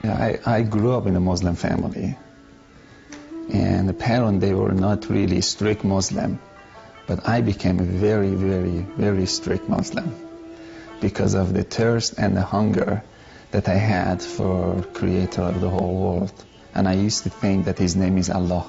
Yeah, I grew up in a Muslim family, and the parents, they were not really strict Muslim, but I became a very, very, very strict Muslim because of the thirst and the hunger that I had for Creator of the whole world. And I used to think that His name is Allah,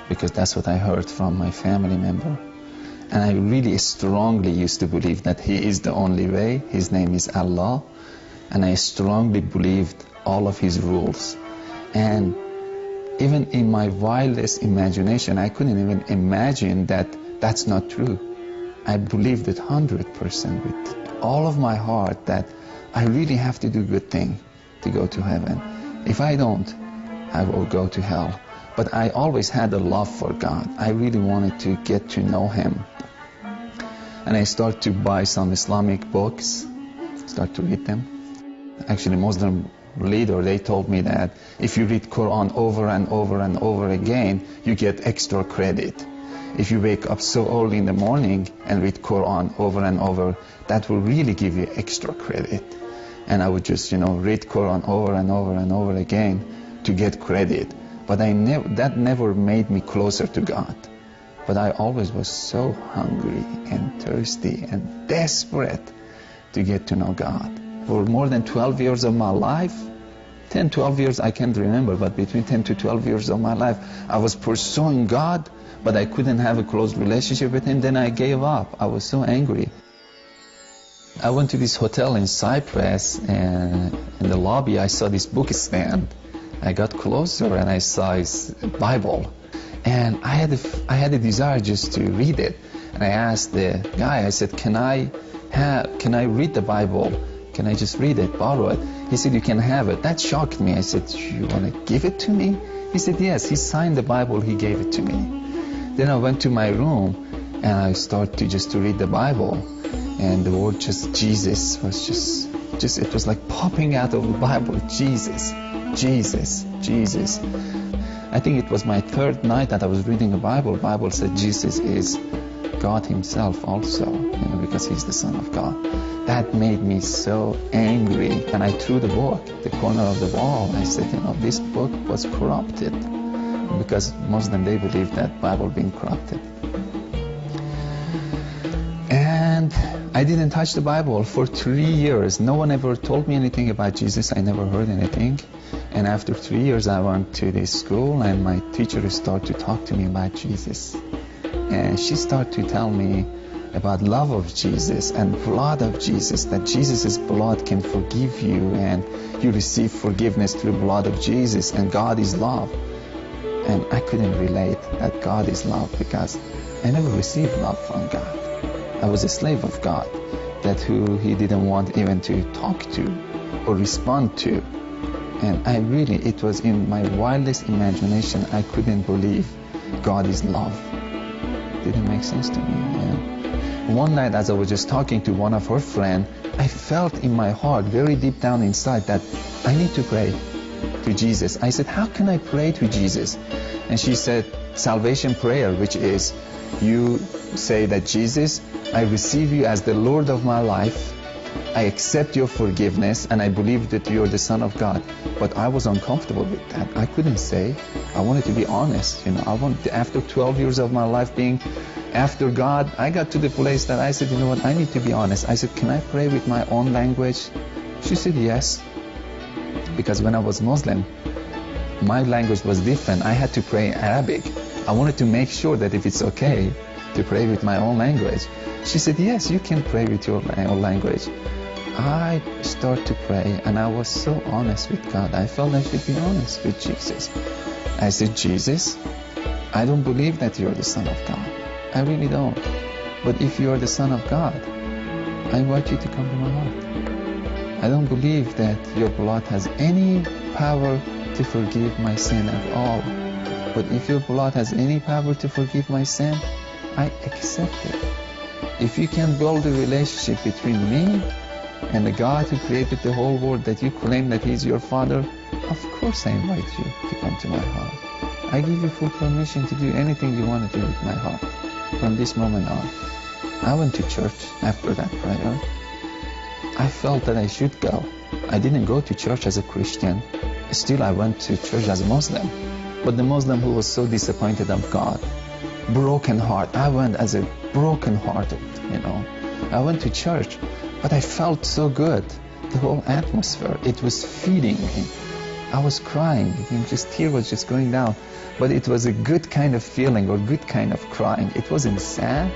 because that's what I heard from my family member. And I really strongly used to believe that He is the only way, His name is Allah, and I strongly believed all of His rules. And even in my wildest imagination, I couldn't even imagine that that's not true. I believed it 100% with all of my heart that I really have to do good thing to go to heaven. If I don't, I will go to hell. But I always had a love for God. I really wanted to get to know Him. And I started to buy some Islamic books, start to read them. Actually, Muslim leader, they told me that if you read Quran over and over and over again, you get extra credit. If you wake up so early in the morning and read Quran over and over, that will really give you extra credit. And I would just, read Quran over and over and over again to get credit. But that never made me closer to God. But I always was so hungry and thirsty and desperate to get to know God. For more than 12 years of my life, 10, 12 years, I can't remember, but between 10 to 12 years of my life, I was pursuing God, but I couldn't have a close relationship with Him. Then I gave up. I was so angry. I went to this hotel in Cyprus, and in the lobby, I saw this book stand. I got closer and I saw His Bible. And I had a desire just to read it. And I asked the guy, I said, can I read the Bible? Can I just read it, borrow it? He said, you can have it. That shocked me. I said, you want to give it to me? He said, yes. He signed the Bible. He gave it to me. Then I went to my room and I started to read the Bible. And the word just Jesus was just it was like popping out of the Bible. Jesus, Jesus, Jesus. I think it was my third night that I was reading the Bible. The Bible said Jesus is God Himself also, because He's the Son of God. That made me so angry, and I threw the book, the corner of the wall. I said, this book was corrupted, because Muslim, they believe that Bible being corrupted. And I didn't touch the Bible for 3 years. No one ever told me anything about Jesus. I never heard anything. And after 3 years, I went to this school, and my teacher started to talk to me about Jesus. And she started to tell me about love of Jesus and blood of Jesus, that Jesus' blood can forgive you, and you receive forgiveness through the blood of Jesus, and God is love. And I couldn't relate that God is love, because I never received love from God. I was a slave of God, that who He didn't want even to talk to or respond to. And it was in my wildest imagination, I couldn't believe God is love. Didn't make sense to me. One night, as I was just talking to one of her friends, I felt in my heart, very deep down inside, that I need to pray to Jesus. I said, how can I pray to Jesus? And she said, salvation prayer, which is, you say that Jesus, I receive you as the Lord of my life. I accept your forgiveness, and I believe that you're the Son of God. But I was uncomfortable with that. I couldn't say. I wanted to be honest. After 12 years of my life being after God, I got to the place that I said, I need to be honest. I said, can I pray with my own language? She said, yes. Because when I was Muslim, my language was different. I had to pray Arabic. I wanted to make sure that if it's okay to pray with my own language. She said, yes, you can pray with your own language. I started to pray, and I was so honest with God. I felt I should be honest with Jesus. I said, Jesus, I don't believe that you're the Son of God. I really don't. But if you're the Son of God, I invite you to come to my heart. I don't believe that your blood has any power to forgive my sin at all. But if your blood has any power to forgive my sin, I accept it. If you can build a relationship between me and the God who created the whole world, that you claim that He's your Father, of course I invite you to come to my heart. I give you full permission to do anything you want to do with my heart from this moment on. I went to church after that prayer. I felt that I should go. I didn't go to church as a Christian. Still, I went to church as a Muslim. But the Muslim who was so disappointed of God, broken heart. I went as a broken hearted, I went to church, but I felt so good. The whole atmosphere, it was feeding me. I was crying, tear was just going down. But it was a good kind of feeling or good kind of crying. It wasn't sad.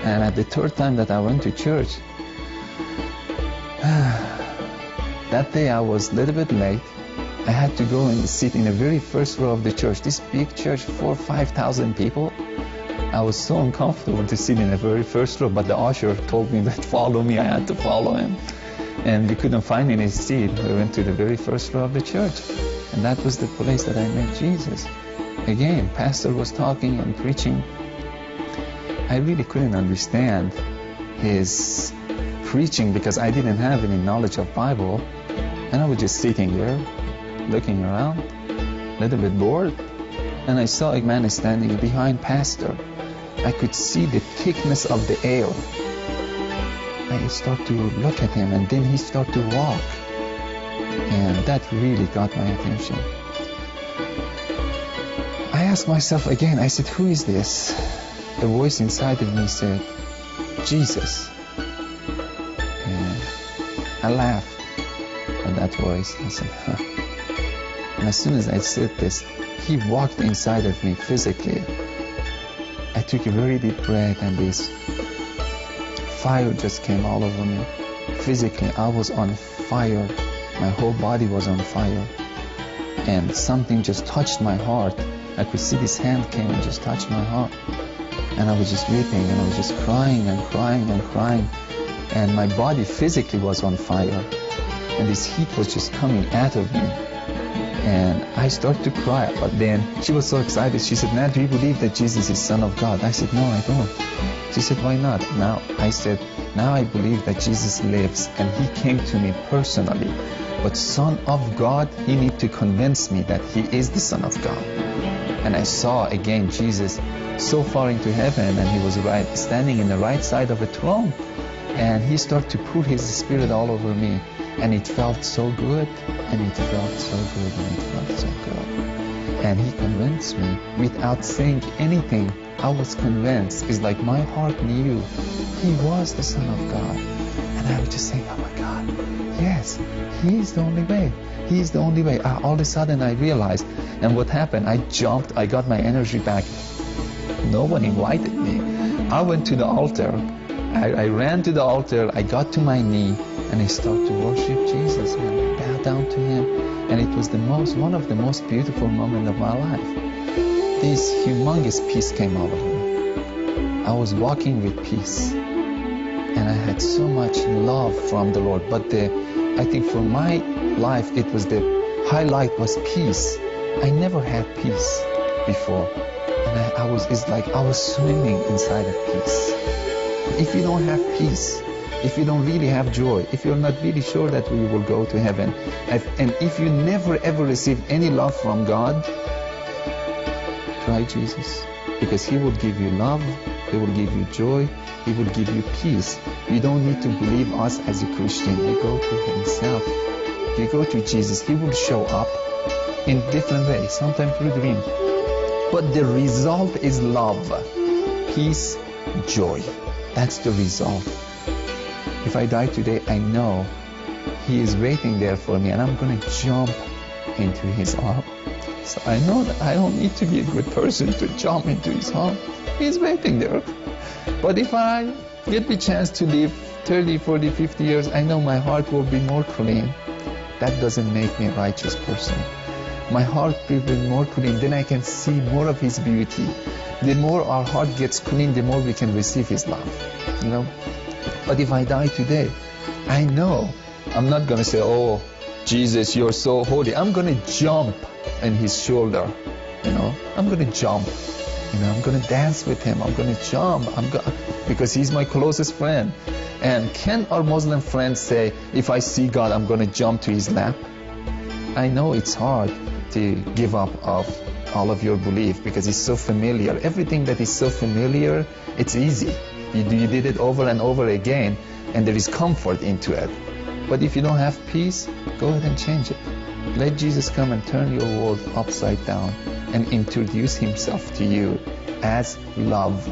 And at the third time that I went to church, that day I was a little bit late. I had to go and sit in the very first row of the church. This big church, 4,000 or 5,000 people. I was so uncomfortable to sit in the very first row, but the usher told me that follow me. I had to follow him. And we couldn't find any seat. We went to the very first row of the church. And that was the place that I met Jesus. Again, pastor was talking and preaching. I really couldn't understand his preaching because I didn't have any knowledge of Bible. And I was just sitting there, looking around, a little bit bored. And I saw a man standing behind pastor. I could see the thickness of the air. I started to look at him, and then he started to walk. And that really got my attention. I asked myself again, I said, who is this? The voice inside of me said, Jesus. And I laughed at that voice. I said, huh. And as soon as I said this, he walked inside of me physically. I took a very deep breath, and this fire just came all over me. Physically, I was on fire. My whole body was on fire. And something just touched my heart. I could see this hand came and just touched my heart. And I was just weeping, and I was just crying and crying and crying. And my body physically was on fire. And this heat was just coming out of me. And I started to cry. But then she was so excited. She said, "Now, do you believe that Jesus is Son of God?" I said, "No, I don't." She said, "Why not?" Now I said, "Now I believe that Jesus lives and he came to me personally. But Son of God, he needs to convince me that he is the Son of God." And I saw again Jesus so far into heaven, and he was standing in the right side of a throne. And he started to pour his spirit all over me. And it felt so good, and it felt so good, and it felt so good. And he convinced me without saying anything. I was convinced. It's like my heart knew he was the Son of God. And I was just saying, oh my God, yes, he is the only way. He is the only way. All of a sudden I realized, and what happened, I jumped, I got my energy back. No one invited me. I went to the altar. I ran to the altar. I got to my knee, and I started to worship Jesus and bow down to him. And it was one of the most beautiful moments of my life. This humongous peace came over me. I was walking with peace. And I had so much love from the Lord. But I think for my life, it was the highlight was peace. I never had peace before. And it's like I was swimming inside of peace. If you don't have peace, if you don't really have joy, if you're not really sure that we will go to heaven, and if you never ever receive any love from God, try Jesus. Because he will give you love, he will give you joy, he will give you peace. You don't need to believe us as a Christian. You go to himself. You go to Jesus. He will show up in different ways, sometimes through dream. But the result is love, peace, joy. That's the result. If I die today, I know he is waiting there for me, and I'm going to jump into his arms. So I know that I don't need to be a good person to jump into his arms. He's waiting there. But if I get the chance to live 30, 40, 50 years, I know my heart will be more clean. That doesn't make me a righteous person. My heart will be more clean, then I can see more of his beauty. The more our heart gets clean, the more we can receive his love. But if I die today, I know I'm not going to say, "Oh, Jesus, you're so holy." I'm going to jump on his shoulder. I'm going to jump. I'm going to dance with him. I'm going to jump. Because he's my closest friend. And can our Muslim friends say, if I see God, I'm going to jump to his lap? I know it's hard to give up of all of your belief because it's so familiar. Everything that is so familiar, it's easy. You did it over and over again, and there is comfort into it. But if you don't have peace, go ahead and change it. Let Jesus come and turn your world upside down and introduce himself to you as love.